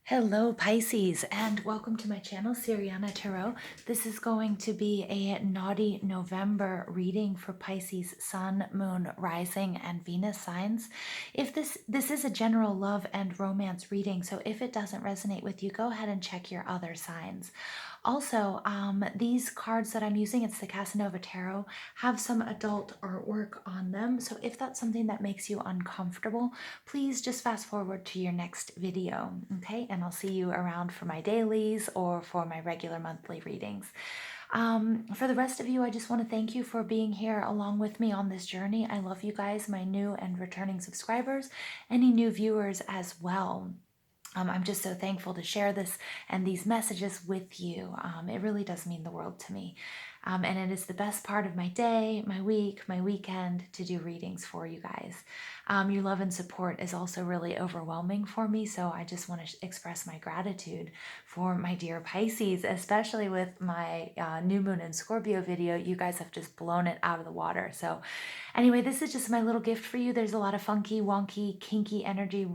Hello Pisces, and welcome to my channel, Siriana Tarot. This is going to be a naughty November reading for Pisces Sun, Moon, Rising, and Venus signs. If this is a general love and romance reading, so if it doesn't resonate with you, go ahead and check your other signs. Also, these cards that I'm using, it's the Casanova Tarot, have some adult artwork on them. So if that's something that makes you uncomfortable, please just fast forward to your next video, okay? And I'll see you around for my dailies or for my regular monthly readings. For the rest of you, I just want to thank you for being here along with me on this journey. I love you guys, my new and returning subscribers, any new viewers as well. I'm just so thankful to share this and these messages with you. It really does mean the world to me. And it is the best part of my day, my week, my weekend to do readings for you guys. Your love and support is also really overwhelming for me, so I just want to express my gratitude for my dear Pisces, especially with my new moon and Scorpio video. You guys have just blown it out of the water. So anyway, this is just my little gift for you. There's a lot of funky, wonky, kinky energy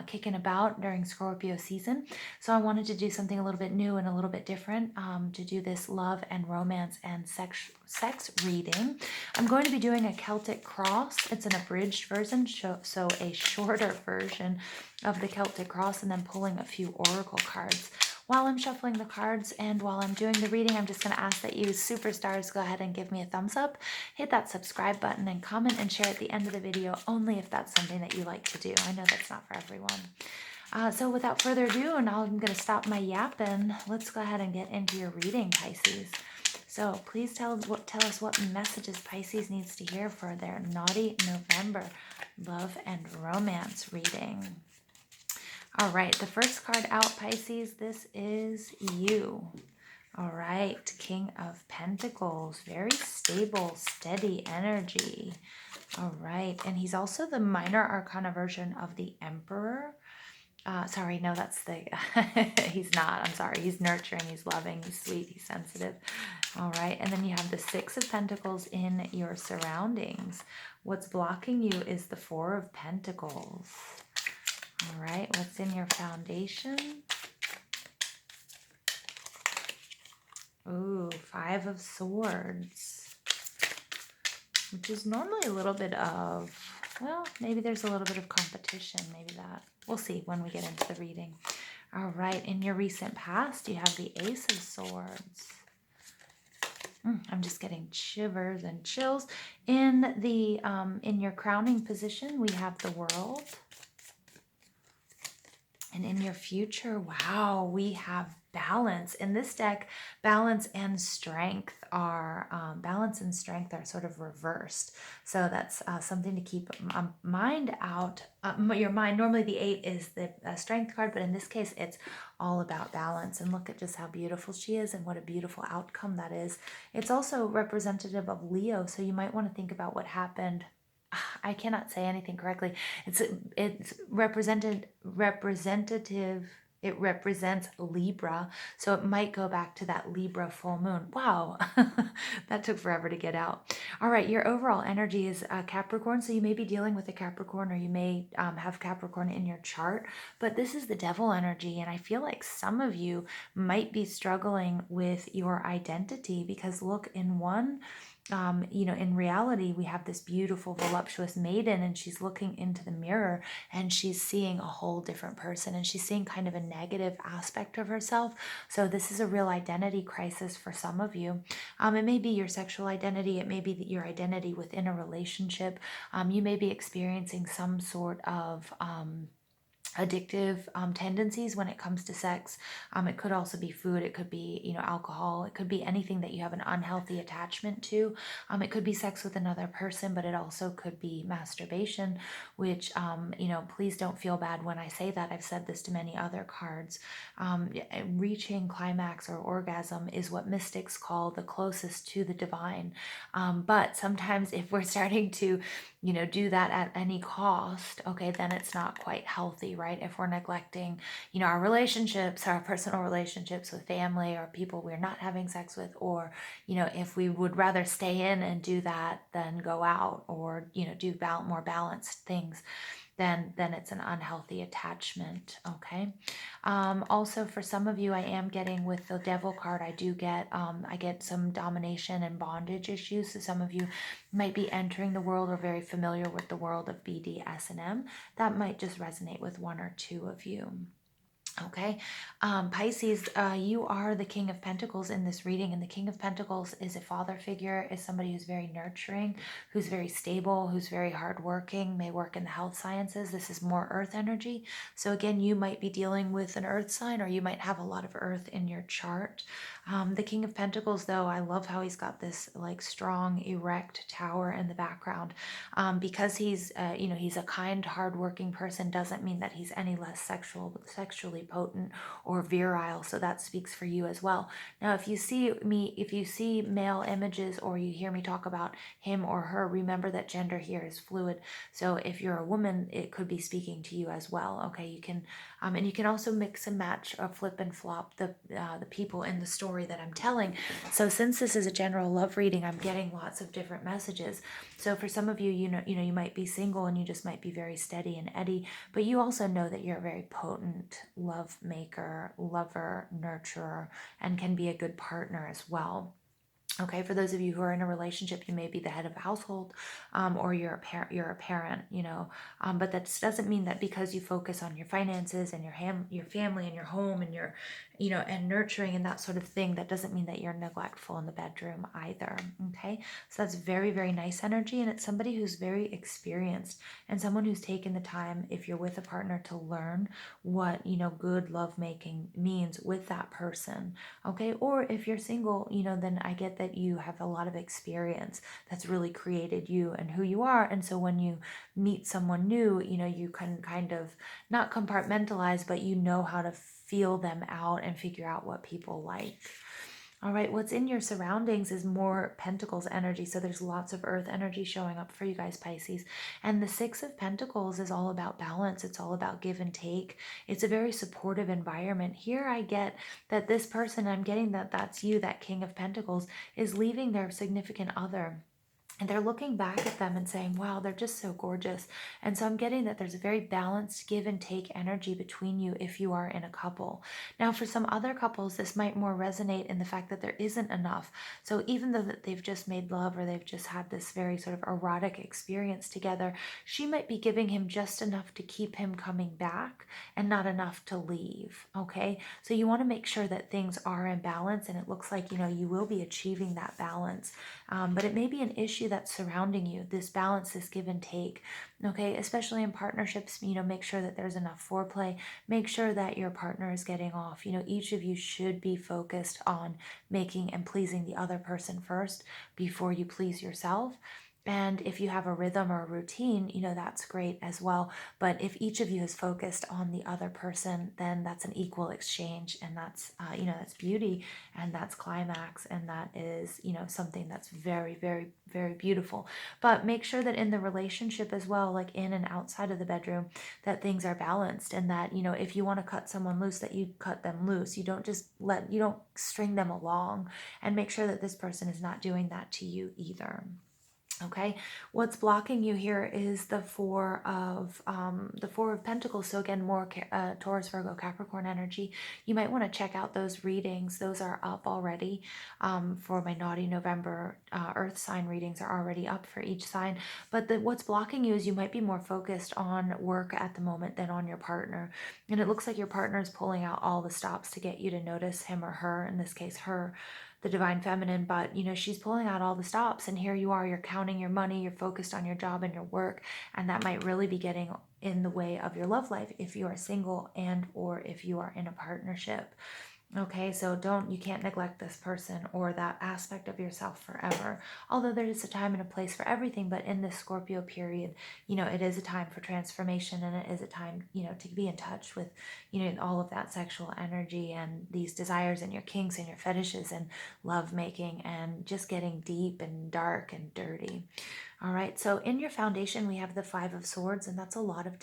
kicking about during Scorpio season. So I wanted to do something a little bit new and a little bit different to do this love and romance and sex reading. I'm going to be doing a Celtic cross. It's an abridged version, so a shorter version of the Celtic cross, and then pulling a few oracle cards. While I'm shuffling the cards and while I'm doing the reading, I'm just going to ask that you superstars go ahead and give me a thumbs up, hit that subscribe button, and comment and share at the end of the video, only if that's something that you like to do. I know that's not for everyone. So without further ado, and I'm going to stop my yapping, let's go ahead and get into your reading, Pisces. So please tell us what messages Pisces needs to hear for their naughty November love and romance reading. All right, the first card out, Pisces, this is you. All right, King of Pentacles, very stable, steady energy. All right, and he's also the minor arcana version of the Emperor. Sorry, no, that's the, he's not, I'm sorry. He's nurturing, he's loving, he's sweet, he's sensitive. All right, and then you have the Six of Pentacles in your surroundings. What's blocking you is the Four of Pentacles. All right, what's in your foundation? Ooh, Five of Swords, which is normally a little bit of, well, maybe there's a little bit of competition, maybe that. We'll see when we get into the reading. All right, in your recent past, you have the Ace of Swords. I'm just getting shivers and chills. In the in your crowning position, we have the World. And in your future, wow, we have balance. In this deck, balance and strength are sort of reversed. So that's something to keep mind out. Your mind, normally the 8 is the strength card, but in this case, it's all about balance. And look at just how beautiful she is and what a beautiful outcome that is. It's also representative of Leo, so you might want to think about what happened. I cannot say anything correctly. It's representative. It represents Libra, so it might go back to that Libra full moon. Wow, that took forever to get out. All right, your overall energy is Capricorn, so you may be dealing with a Capricorn, or you may have Capricorn in your chart, but this is the devil energy, and I feel like some of you might be struggling with your identity, because look, in one, in reality, we have this beautiful, voluptuous maiden, and she's looking into the mirror and she's seeing a whole different person, and she's seeing kind of a negative aspect of herself. So this is a real identity crisis for some of you. It may be your sexual identity. It may be your identity within a relationship. You may be experiencing some sort of addictive tendencies when it comes to sex. It could also be food. It could be, alcohol. It could be anything that you have an unhealthy attachment to. It could be sex with another person, but it also could be masturbation, which, please don't feel bad when I say that. I've said this to many other cards. Reaching climax or orgasm is what mystics call the closest to the divine. But sometimes if we're starting to, do that at any cost, okay, then it's not quite healthy, right? If we're neglecting, our relationships, our personal relationships with family or people we're not having sex with, or, if we would rather stay in and do that than go out, or, do more balanced things, then it's an unhealthy attachment, okay? Also, for some of you, I am getting with the Devil card, I get some domination and bondage issues. So some of you might be entering the world or very familiar with the world of BDSM. That might just resonate with one or two of you. Okay, Pisces, you are the King of Pentacles in this reading, and the King of Pentacles is a father figure, is somebody who's very nurturing, who's very stable, who's very hardworking, may work in the health sciences. This is more earth energy. So again, you might be dealing with an earth sign, or you might have a lot of earth in your chart. The King of Pentacles, though, I love how he's got this like strong, erect tower in the background. Because he's, he's a kind, hardworking person, doesn't mean that he's any less sexually potent or virile. So that speaks for you as well. Now, if you see male images or you hear me talk about him or her, remember that gender here is fluid. So if you're a woman, it could be speaking to you as well. Okay, you can, and you can also mix and match or flip and flop the people in the story that I'm telling. So since this is a general love reading, I'm getting lots of different messages. So for some of you, you might be single and you just might be very steady and eddy, but you also know that you're a very potent love maker, lover, nurturer, and can be a good partner as well. Okay, for those of you who are in a relationship, you may be the head of a household, or you're a parent, but that doesn't mean that because you focus on your finances and your family and your home and your, and nurturing and that sort of thing, that doesn't mean that you're neglectful in the bedroom either. Okay, so that's very, very nice energy, and it's somebody who's very experienced and someone who's taken the time, if you're with a partner, to learn what, good lovemaking means with that person. Okay, or if you're single, then I get that you have a lot of experience that's really created you and who you are. And so when you meet someone new, you can kind of not compartmentalize, but you know how to feel them out and figure out what people like. All right, what's in your surroundings is more Pentacles energy. So there's lots of earth energy showing up for you guys, Pisces. And the Six of Pentacles is all about balance. It's all about give and take. It's a very supportive environment. Here I get that this person, I'm getting that that's you, that King of Pentacles, is leaving their significant other. And they're looking back at them and saying, wow, they're just so gorgeous. And so I'm getting that there's a very balanced give and take energy between you if you are in a couple. Now, for some other couples, this might more resonate in the fact that there isn't enough. So even though that they've just made love or they've just had this very sort of erotic experience together, she might be giving him just enough to keep him coming back and not enough to leave. Okay. So you want to make sure that things are in balance. And it looks like, you will be achieving that balance. But it may be an issue that's surrounding you, this balance, this give and take. Okay, especially in partnerships, make sure that there's enough foreplay. Make sure that your partner is getting off. Each of you should be focused on making and pleasing the other person first before you please yourself. And if you have a rhythm or a routine, that's great as well. But if each of you is focused on the other person, then that's an equal exchange. And that's, that's beauty, and that's climax. And that is, something that's very, very, very beautiful. But make sure that in the relationship as well, like in and outside of the bedroom, that things are balanced, and that, if you want to cut someone loose, that you cut them loose. You don't string them along, and make sure that this person is not doing that to you either. Okay, what's blocking you here is the Four of Pentacles. So again, more Taurus, Virgo, Capricorn energy. You might want to check out those readings. Those are up already for my naughty November Earth sign readings are already up for each sign. But what's blocking you is you might be more focused on work at the moment than on your partner. And it looks like your partner is pulling out all the stops to get you to notice him or her, in this case, her, the divine feminine, but she's pulling out all the stops, and here you are, you're counting your money, you're focused on your job and your work, and that might really be getting in the way of your love life if you are single and or if you are in a partnership. Okay, so you can't neglect this person or that aspect of yourself forever. Although there is a time and a place for everything, but in this Scorpio period, it is a time for transformation, and it is a time, to be in touch with, all of that sexual energy and these desires and your kinks and your fetishes and love making and just getting deep and dark and dirty. All right, so in your foundation, we have the Five of Swords, and that's a lot of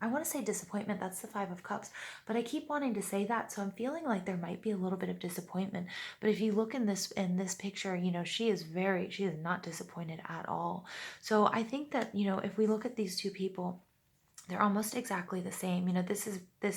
I want to say disappointment, that's the Five of Cups, but I keep wanting to say that, so I'm feeling like there might be a little bit of disappointment. But if you look in this picture, she is not disappointed at all. So I think that, if we look at these two people, They're almost exactly the same. You know, this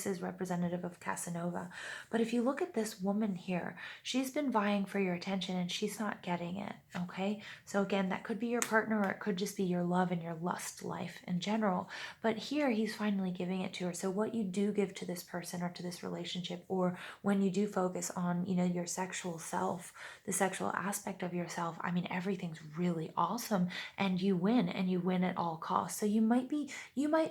is representative of Casanova. But if you look at this woman here, she's been vying for your attention and she's not getting it. Okay. So again, that could be your partner, or it could just be your love and your lust life in general. But here he's finally giving it to her. So what you do give to this person or to this relationship, or when you do focus on, you know, your sexual self, the sexual aspect of yourself, I mean, everything's really awesome and you win at all costs. So you might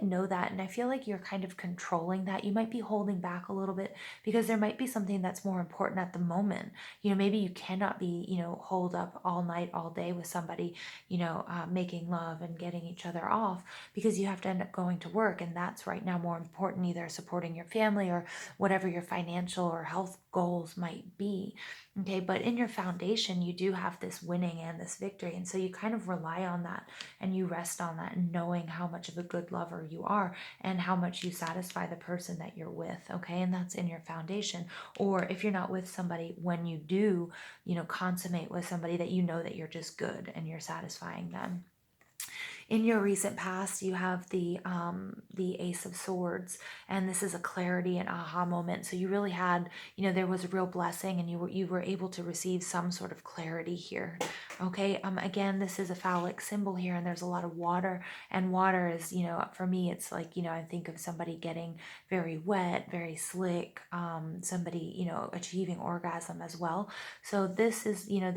know that, and I feel like you're kind of controlling that. You might be holding back a little bit because there might be something that's more important at the moment. You know, maybe you cannot be, you know, holed up all night, all day with somebody, you know, making love and getting each other off, because you have to end up going to work, and that's right now more important, either supporting your family or whatever your financial or health goals might be. Okay, but in your foundation, you do have this winning and this victory, and so you kind of rely on that and you rest on that, and knowing how much of a good lover you are and how much you satisfy the person that you're with. Okay, and that's in your foundation. Or if you're not with somebody, when you do, you know, consummate with somebody, that you know that you're just good and you're satisfying them. In your recent past, you have the Ace of Swords, and this is a clarity and aha moment. So you really had, you know, there was a real blessing, and you were able to receive some sort of clarity here. Okay. Again, this is a phallic symbol here, and there's a lot of water, and water is, you know, for me, it's like, you know, I think of somebody getting very wet, very slick, somebody, you know, achieving orgasm as well. So this is, you know,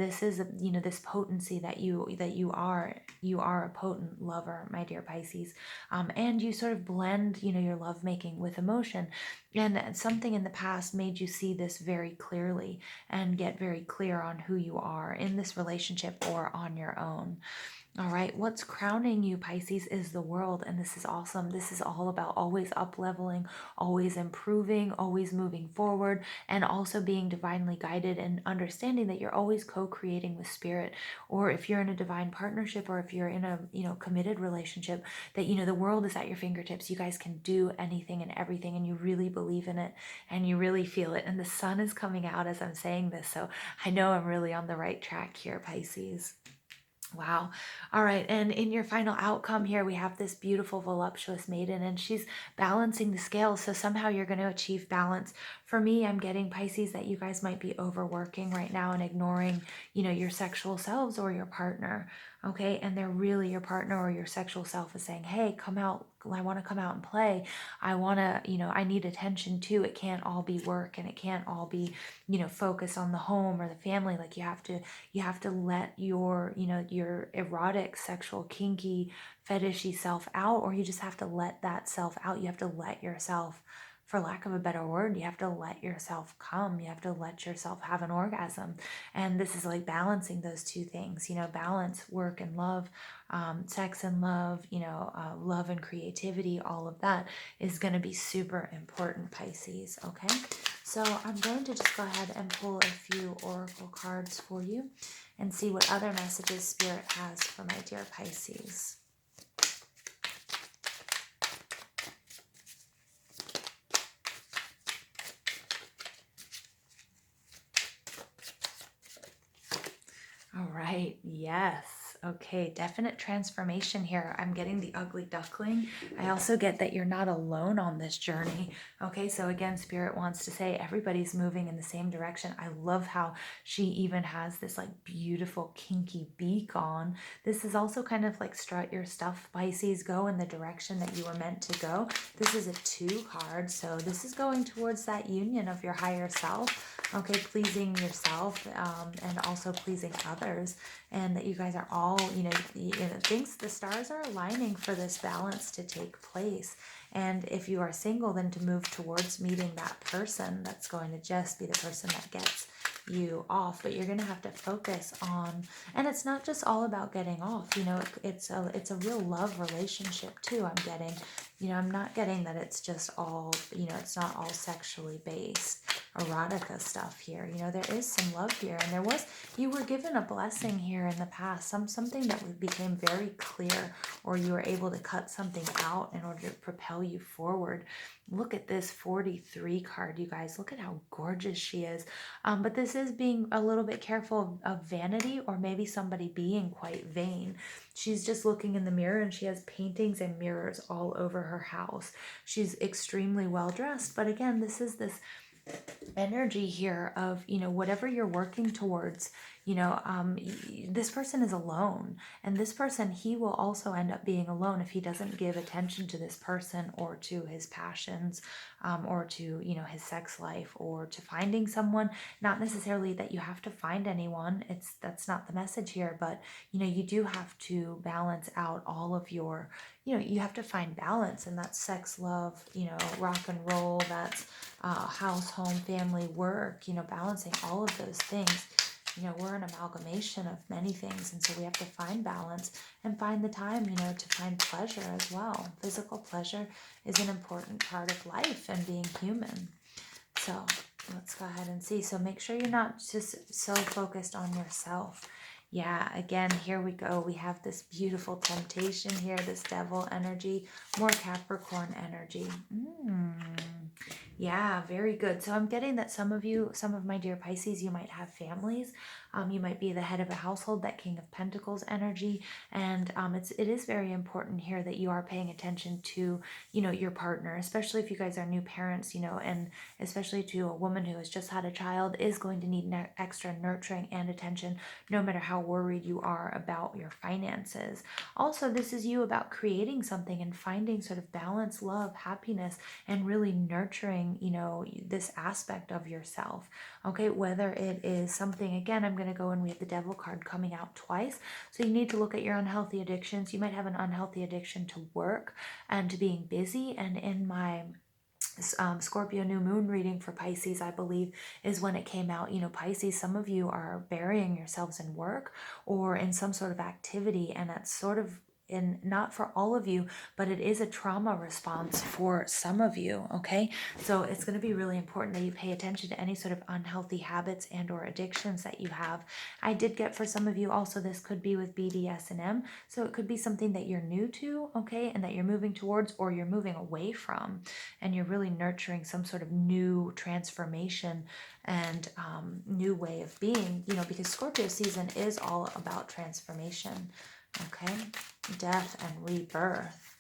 you know, this potency that you are a potent lover, my dear Pisces. And you sort of blend, you know, your lovemaking with emotion. And something in the past made you see this very clearly and get very clear on who you are in this relationship or on your own. All right, what's crowning you, Pisces, is the world, and this is awesome. This is all about always up leveling, always improving, always moving forward, and also being divinely guided and understanding that you're always co-creating with spirit. Or if you're in a divine partnership, or if you're in a, you know, committed relationship, that, you know, the world is at your fingertips. You guys can do anything and everything, and you really believe in it and you really feel it. And the sun is coming out as I'm saying this, so I know I'm really on the right track here, Pisces. Wow. All right. And in your final outcome here, we have this beautiful, voluptuous maiden, and she's balancing the scales. So somehow you're going to achieve balance. For me, I'm getting, Pisces, that you guys might be overworking right now and ignoring, you know, your sexual selves or your partner. Okay. And they're really, your partner or your sexual self is saying, hey, come out. I want to come out and play. I want to, you know, I need attention too. It can't all be work, and it can't all be, you know, focus on the home or the family. Like you have to let your, you know, your erotic, sexual, kinky, fetishy self out, or you just have to let that self out. You have to let yourself, for lack of a better word, you have to let yourself come. You have to let yourself have an orgasm. And this is like balancing those two things, you know, balance work and love, sex and love, you know, love and creativity. All of that is going to be super important, Pisces. Okay. So I'm going to just go ahead and pull a few oracle cards for you and see what other messages Spirit has for my dear Pisces. All right, yes. Okay, definite transformation here. I'm getting the ugly duckling. I also get that you're not alone on this journey. Okay, so again, Spirit wants to say everybody's moving in the same direction. I love how she even has this like beautiful kinky beak on. This is also kind of like strut your stuff, Pisces. Go in the direction that you were meant to go. This is a 2 card, so this is going towards that union of your higher self. Okay, pleasing yourself, and also pleasing others, and that you guys are all, you know, things, the stars are aligning for this balance to take place. And if you are single, then to move towards meeting that person that's going to just be the person that gets you off. But you're going to have to focus on, and it's not just all about getting off, you know, it's a real love relationship too. I'm getting, you know, I'm not getting that it's just all, you know, it's not all sexually based erotica stuff here. You know, there is some love here, and you were given a blessing here in the past, something that became very clear, or you were able to cut something out in order to propel you forward. Look at this 43 card, you guys. Look at how gorgeous she is. But this is being a little bit careful of vanity, or maybe somebody being quite vain. She's just looking in the mirror, and she has paintings and mirrors all over her house. She's extremely well dressed, but again, this is this energy here of, you know, whatever you're working towards, you know, this person is alone, and this person, he will also end up being alone if he doesn't give attention to this person or to his passions, or to, you know, his sex life, or to finding someone. Not necessarily that you have to find anyone, that's not the message here, but you know, you do have to balance out all of your, you know, you have to find balance, and that's sex, love, you know, rock and roll, that's house, home, family, work, you know, balancing all of those things. You know, we're an amalgamation of many things, and so we have to find balance and find the time, you know, to find pleasure as well. Physical pleasure is an important part of life and being human. So let's go ahead and see. So make sure you're not just so focused on yourself. Yeah, again, here we go. We have this beautiful temptation here, this devil energy, more Capricorn energy. Yeah, very good. So I'm getting that some of you, some of my dear Pisces, you might have families. You might be the head of a household, that King of Pentacles energy. And it is very important here that you are paying attention to, you know, your partner, especially if you guys are new parents, you know, and especially to a woman who has just had a child, is going to need extra nurturing and attention, no matter how worried you are about your finances. Also, this is you about creating something and finding sort of balance, love, happiness, and really nurturing, you know, this aspect of yourself. Okay, whether it is something, again, I'm going to go and we have the devil card coming out twice. So you need to look at your unhealthy addictions. You might have an unhealthy addiction to work and to being busy. And in my Scorpio new moon reading for Pisces, I believe, is when it came out. You know, Pisces, some of you are burying yourselves in work or in some sort of activity, and that's sort of, and not for all of you, but it is a trauma response for some of you. Okay, so it's going to be really important that you pay attention to any sort of unhealthy habits and or addictions that you have. I did get for some of you also, this could be with BDSM, so it could be something that you're new to, okay, and that you're moving towards or you're moving away from, and you're really nurturing some sort of new transformation and new way of being, you know, because Scorpio season is all about transformation. Okay, death and rebirth.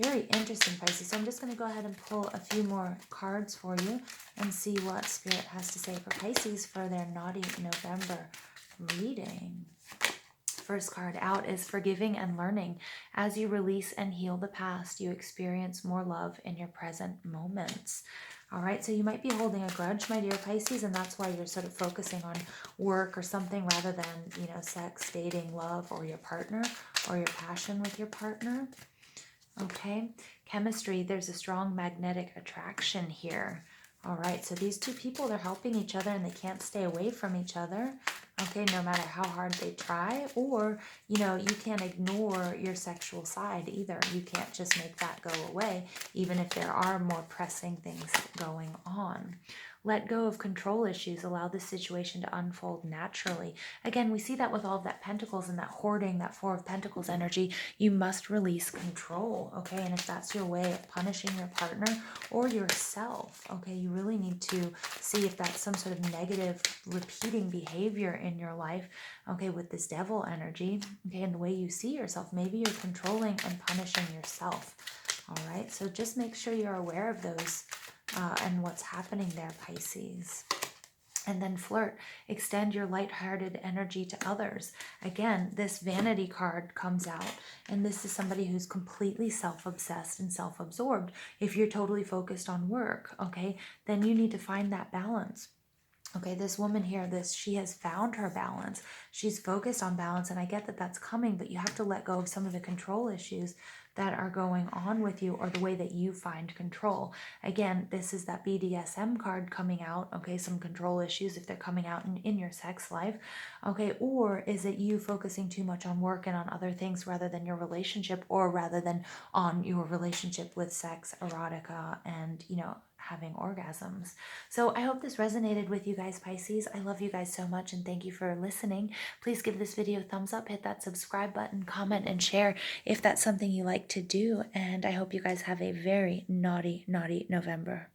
Very interesting, Pisces. So I'm just going to go ahead and pull a few more cards for you and see what Spirit has to say for Pisces for their naughty November reading. First card out is forgiving and learning. As you release and heal the past, you experience more love in your present moments. All right, so you might be holding a grudge, my dear Pisces, and that's why you're sort of focusing on work or something rather than, you know, sex, dating, love, or your partner, or your passion with your partner. Okay, chemistry, there's a strong magnetic attraction here. All right, so these two people, they're helping each other and they can't stay away from each other. Okay, no matter how hard they try, or, you know, you can't ignore your sexual side either. You can't just make that go away, even if there are more pressing things going on. Let go of control issues. Allow the situation to unfold naturally. Again, we see that with all of that Pentacles and that hoarding, that Four of Pentacles energy. You must release control, okay? And if that's your way of punishing your partner or yourself, okay, you really need to see if that's some sort of negative repeating behavior in your life, okay, with this devil energy, okay, and the way you see yourself. Maybe you're controlling and punishing yourself, all right? So just make sure you're aware of those and what's happening there, Pisces. And then flirt, extend your lighthearted energy to others. Again, this vanity card comes out, and this is somebody who's completely self-obsessed and self-absorbed. If you're totally focused on work, okay, then you need to find that balance. Okay, this woman here, she has found her balance. She's focused on balance, and I get that that's coming, but you have to let go of some of the control issues that are going on with you, or the way that you find control. Again, this is that BDSM card coming out, okay, some control issues if they're coming out in your sex life, okay, or is it you focusing too much on work and on other things rather than your relationship, or rather than on your relationship with sex, erotica, and, you know, having orgasms. So I hope this resonated with you guys, Pisces. I love you guys so much, and thank you for listening. Please give this video a thumbs up, hit that subscribe button, comment, and share if that's something you like to do. And I hope you guys have a very naughty, naughty November.